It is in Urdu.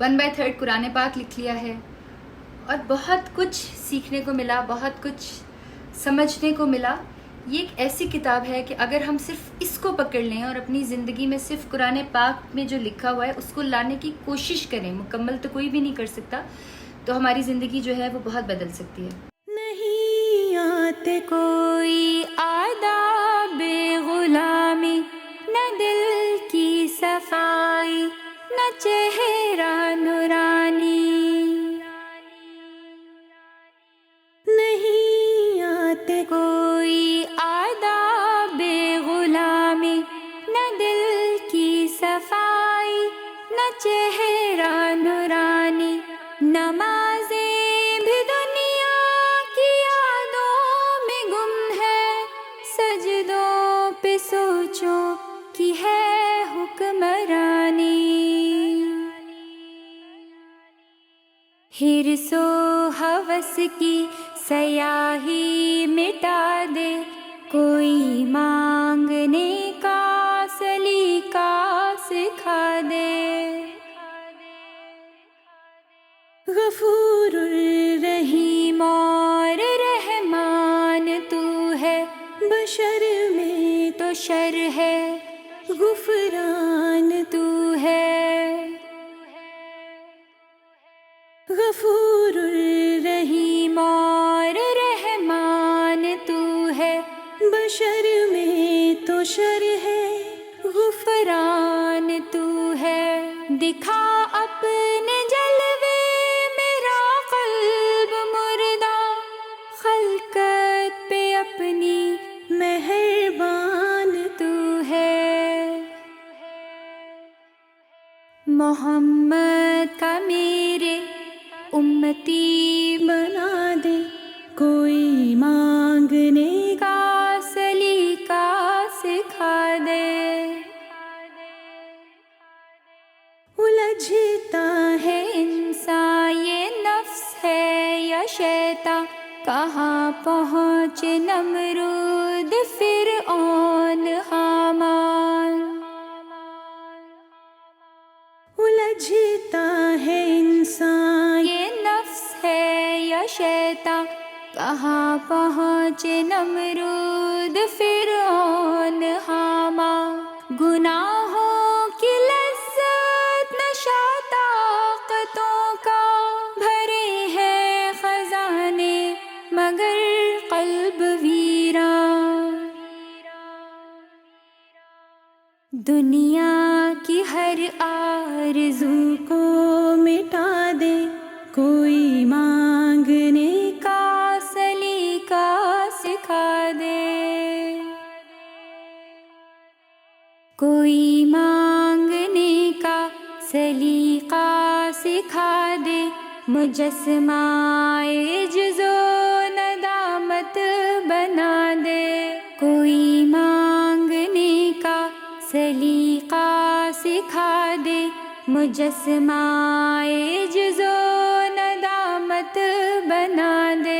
1/3 قرآن پاک لکھ لیا ہے، اور بہت کچھ سیکھنے کو ملا، بہت کچھ سمجھنے کو ملا۔ یہ ایک ایسی کتاب ہے کہ اگر ہم صرف اس کو پکڑ لیں اور اپنی زندگی میں صرف قرآن پاک میں جو لکھا ہوا ہے اس کو لانے کی کوشش کریں، مکمل تو کوئی بھی نہیں کر سکتا، تو ہماری زندگی جو ہے وہ بہت بدل سکتی ہے۔ نہیں آتے کوئی آداب غلامی، نہ دل کی صفائی، نہ چہرہ نورانی، نہیں آتے کوئی آداب غلامی، نہ دل کی صفائی، نہ چہرہ نورانی، نمازیں بھی دنیا کی یادوں میں گم ہے، سجدوں پہ سوچوں کی ہے حکمرانی، حرص و ہوس کی سیاہی مٹا دے، کوئی مانگنے کا سلیقہ سکھا دے، غفور الرحیم اور رحمان تو ہے، بشر میں تو شر ہے، غفران تو ہے، غفور الرحیم اور رحمان تو ہے، بشر میں تو شر ہے، غفران تو ہے، دکھا اپنے جلوے میرا قلب مردہ، خلقت پہ اپنی مہربان تو ہے، محمد کا میرے امتی بنا دے، کوئی مانگنے کا سلیقہ سکھا دے، الجھتا ہے انسان یہ نفس ہے یا شیطان، کہاں پہنچ نمرود فرعون حامان، الجھتا ہے انسان یہ نفس ہے یا شیطان، کہاں پہنچ نمرود فرعون حامان، گناہوں کی لذت نشہ طاقتوں کا، بھرے ہیں خزانے مگر قلب ویران، دنیا کی ہر آرزو کو مٹا دے، کوئی مانگنے کا سلیقہ سکھا دے، کوئی مانگنے کا سلیقہ سکھا دے، مجسمہ عجز و ندامت بنا دے، کوئی مانگنے کا سلیقہ سکھا دے، مجسمہ عجز و ندامت بنا دے۔